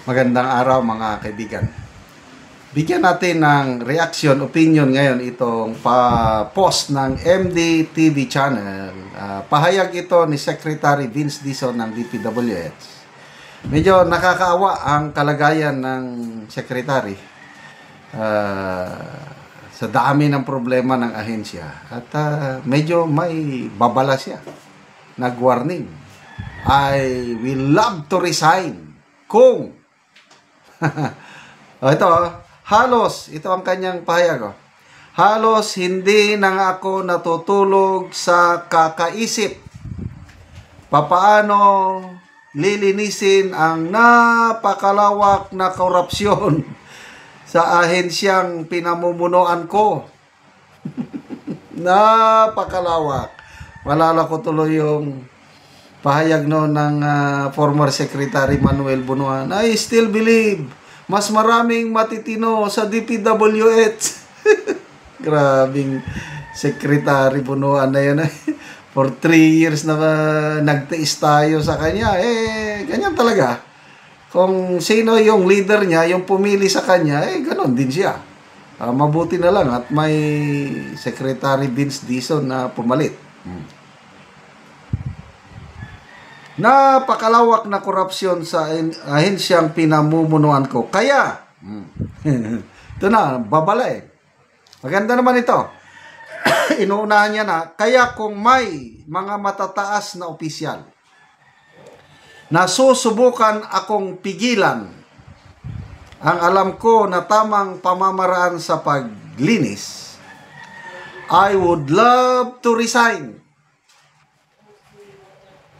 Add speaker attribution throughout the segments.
Speaker 1: Magandang araw mga kaibigan. Bigyan natin ng reaction, opinion ngayon itong post ng MD TV channel. Pahayag ito ni Secretary Vince Dizon ng DPWH. Medyo nakakaawa ang kalagayan ng Secretary sa dami ng problema ng ahensya. At medyo may babala siya. Nag-warning. I will love to resign kung ito, halos, ito ang kanyang pahayag. Halos hindi na nga ako natutulog sa kakaisip. Papaano lilinisin ang napakalawak na korupsyon sa ahensyang pinamumunuan ko. Napakalawak. Malala ko tuloy yung pahayag no ng former Secretary Manuel Bunuan. I still believe mas maraming matitino sa DPWH. Grabing Secretary Bunuan na yan. For 3 years na nagtiis tayo sa kanya. Ganyan talaga. Kung sino yung leader niya, yung pumili sa kanya, ganon din siya. Mabuti na lang at may Secretary Vince Dizon na pumalit. Napakalawak na korupsyon sa ahensyang pinamumunuan ko. Kaya, ito na, babala Maganda naman ito. Inuunahan niya na, kaya kung may mga matataas na opisyal na susubukan akong pigilan ang alam ko na tamang pamamaraan sa paglinis, I would love to resign.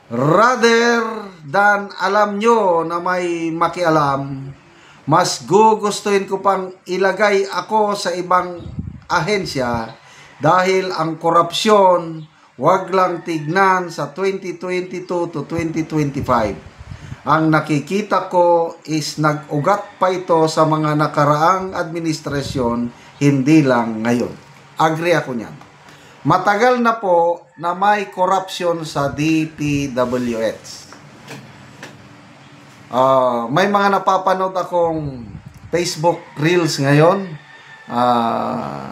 Speaker 1: Rather than alam nyo na may makialam, mas gugustuhin ko pang ilagay ako sa ibang ahensya dahil ang korupsyon wag lang tignan sa 2022 to 2025. Ang nakikita ko is nag-ugat pa ito sa mga nakaraang administrasyon, hindi lang ngayon. Agree ako niyan. Matagal na po na may corruption sa DPWH. May mga napapanood akong Facebook Reels ngayon.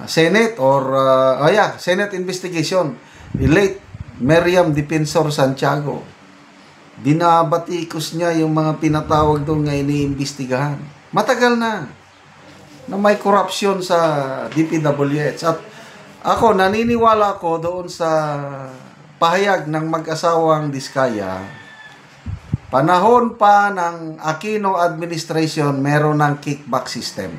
Speaker 1: Senate Senate investigation. Late Miriam Defensor Santiago. Binabatikos niya yung mga pinatawag doon na iniimbestigahan. Matagal na may corruption sa DPWH. At ako, naniniwala ko doon sa pahayag ng mag-asawang Diskaya, panahon pa ng Aquino administration, meron ng kickback system.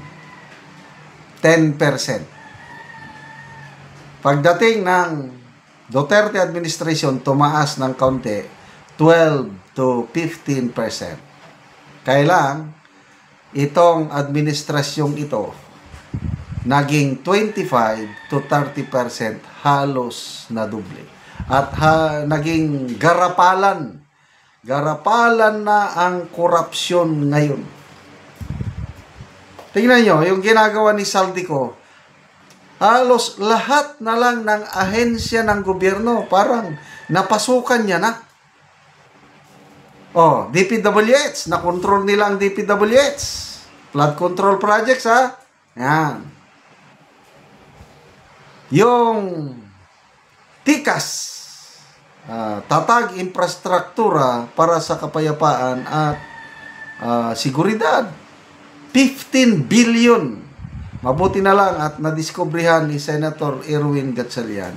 Speaker 1: 10%. Pagdating ng Duterte administration, tumaas ng kaunti, 12 to 15%. Kailang itong administrasyong ito, naging 25 to 30%, halos na doble. At naging garapalan na ang korupsyon ngayon. Tingnan nyo, yung ginagawa ni Saldico, halos lahat na lang ng ahensya ng gobyerno, parang napasukan niya na. DPWH, na-control nila ang DPWH. Flood control projects, Yan. Yung TICAS, Tatag Infrastruktura para sa Kapayapaan at Seguridad, 15 billion. Mabuti na lang at nadiskobrehan ni Senator Erwin Gatchalian.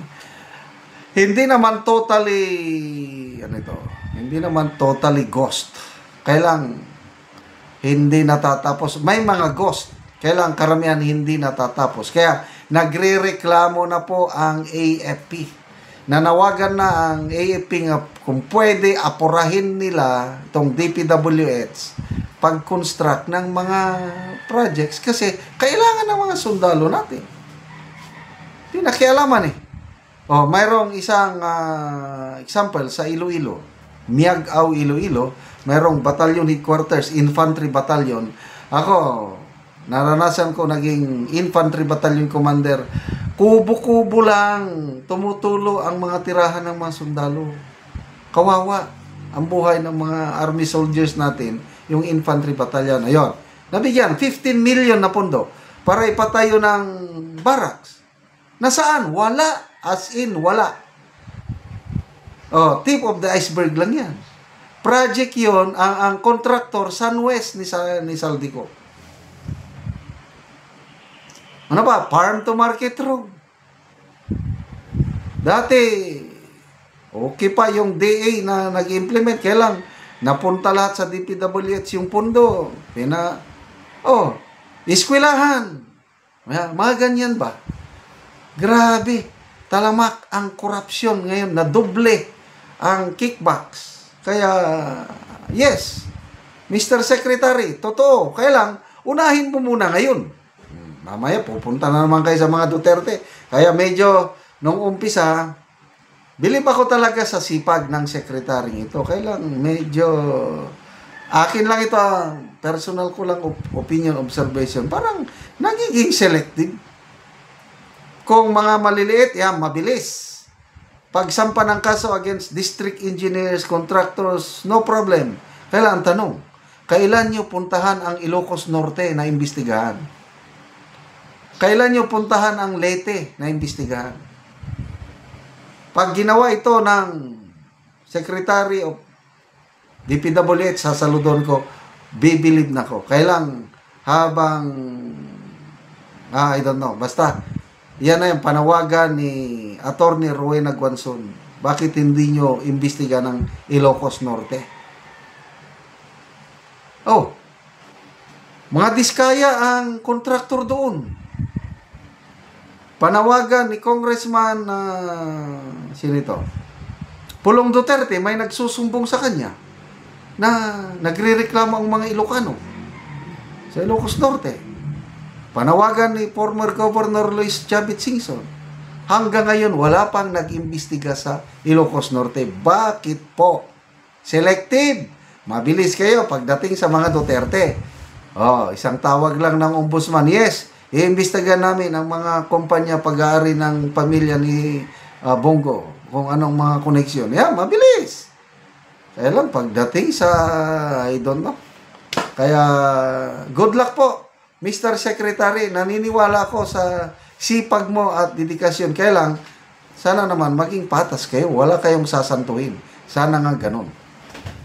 Speaker 1: Hindi naman totally ghost. Kailang hindi natatapos. May mga ghost. Kailang karamihan hindi natatapos. Kaya nagrereklamo na po ang AFP. Nanawagan na ang AFP nga kung pwede apurahin nila itong DPWH pag-construct ng mga projects kasi kailangan ng mga sundalo natin. Pinakialaman mayroong isang example sa Iloilo. Miag-Aw, Iloilo. Mayroong battalion headquarters, infantry battalion. Ako, naranasan ko naging infantry battalion commander. Kubo-kubo lang tumutulo ang mga tirahan ng mga sundalo. Kawawa ang buhay ng mga army soldiers natin. yung infantry battalion. Ayun. Nabigyan 15 million na pondo para ipatayo ng barracks. Nasaan? Wala. As in, wala. Oh, tip of the iceberg lang yan. Project yon, ang contractor, SunWest ni Saldico. Ano ba? Farm to market road. Dati, okay pa yung DA na nag-implement. Kaya lang, napunta lahat sa DPWH yung pondo. Iskwilahan. Mga ganyan ba? Grabe. Talamak ang korupsyon ngayon na doble ang kickbacks. Kaya, yes, Mr. Secretary, totoo. Kaya lang, unahin mo muna ngayon. Mamaya, pupunta na naman kayo sa mga Duterte. Kaya medyo, nung umpisa, bilib ako talaga sa sipag ng sekretary ito. Kaya lang, medyo, akin lang ito, personal ko lang opinion, observation. Parang, nagiging selective. Kung mga maliliit, mabilis. Pagsampa ng kaso against district engineers, contractors, no problem. Kailan tanong, kailan nyo puntahan ang Ilocos Norte na imbestigahan? Kailan nyo puntahan ang Leyte na imbestigahan? Pag ginawa ito ng Secretary of DPWH, sasaludon ko, bibilib na ko. Kailan habang, I don't know, basta, yan na yung panawagan ni Attorney Rowena Guanzon. Bakit hindi nyo imbestiga ng Ilocos Norte? Mga diskaya ang kontraktor doon. Panawagan ni Congressman sino ito? Pulong Duterte, may nagsusumbong sa kanya na nagrereklamo ang mga Ilocano sa Ilocos Norte. Panawagan ni former Governor Luis Chavit Singson. Hanggang ngayon, wala pang nag-imbestiga sa Ilocos Norte. Bakit po? Selective. Mabilis kayo pagdating sa mga Duterte. Isang tawag lang ng ombudsman. Yes, iimbestiga namin ang mga kumpanya pag-aari ng pamilya ni Bongo. Kung anong mga koneksyon. Mabilis. Kaya lang, pagdating sa, I don't know. Kaya, good luck po. Mr. Secretary, naniniwala ako sa sipag mo at dedikasyon. Kaya lang, sana naman maging patas kayo. Wala kayong sasantuhin. Sana nga ganun.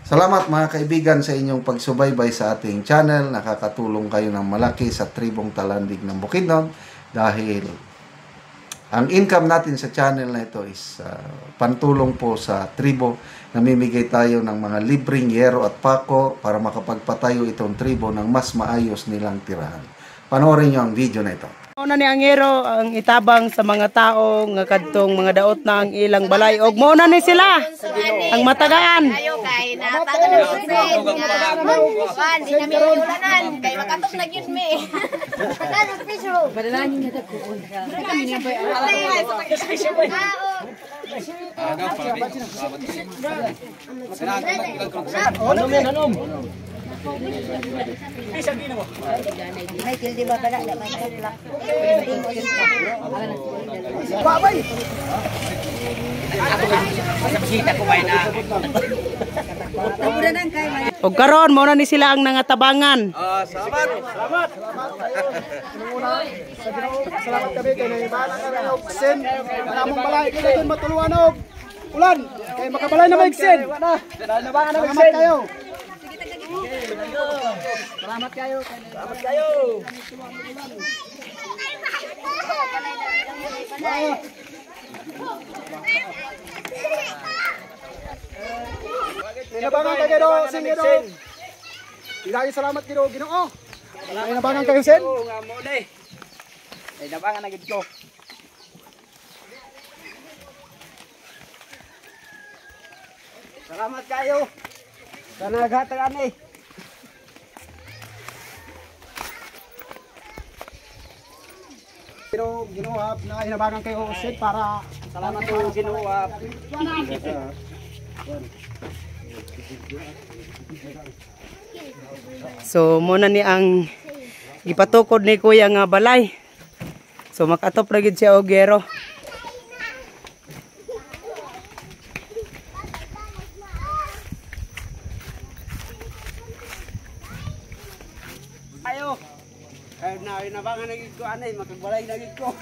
Speaker 1: Salamat mga kaibigan sa inyong pagsubaybay sa ating channel. Nakakatulong kayo ng malaki sa tribong Talandig ng Bukidnon dahil ang income natin sa channel na ito is pantulong po sa tribo. Namimigay tayo ng mga libreng yero at pako para makapagpatayo itong tribo ng mas maayos nilang tirahan. Panoorin nyo ang video na ito.
Speaker 2: Mauna ni Angero ang itabang sa mga tao nga kadtong mga daot na ang ilang balay. Og mauna ni sila ang matagaan.
Speaker 3: Ayo kay natagan na si Juan, di na mi ulanan kay makatok na gyud mi. Tagan ang piso. Badalahan niyo ta ko. Kami ni bay. Michael di ba kada may kaplak. Babay.
Speaker 2: Og karon mao na ni sila ang nangatabangan.
Speaker 4: Salamat. Salamat kami kay nahibala ka ng Sen. Namong balay kay doon matuluan og ulan. Kay makabalay na maigsen. Nabangan na maigsen. Kayo. Salamat kayo. Salamat kayo. Nabangan kayo do, Sen. Ilahi salamat kayo, Ginoo. Nabangan kayo, Sen. Nga mo ni. Ay nabangan na gid ko. Salamat kayo. Sana naghatag ani. Pero ginuhap na inabangan kayo Sid para salamat po ginuhap.
Speaker 2: So muna ni ang gipatukod ni kuya nga balay. So makatop ra gid siya og yero.
Speaker 4: kayo. Kaya na nabangan nagig ko anay makagbalay nagig ko.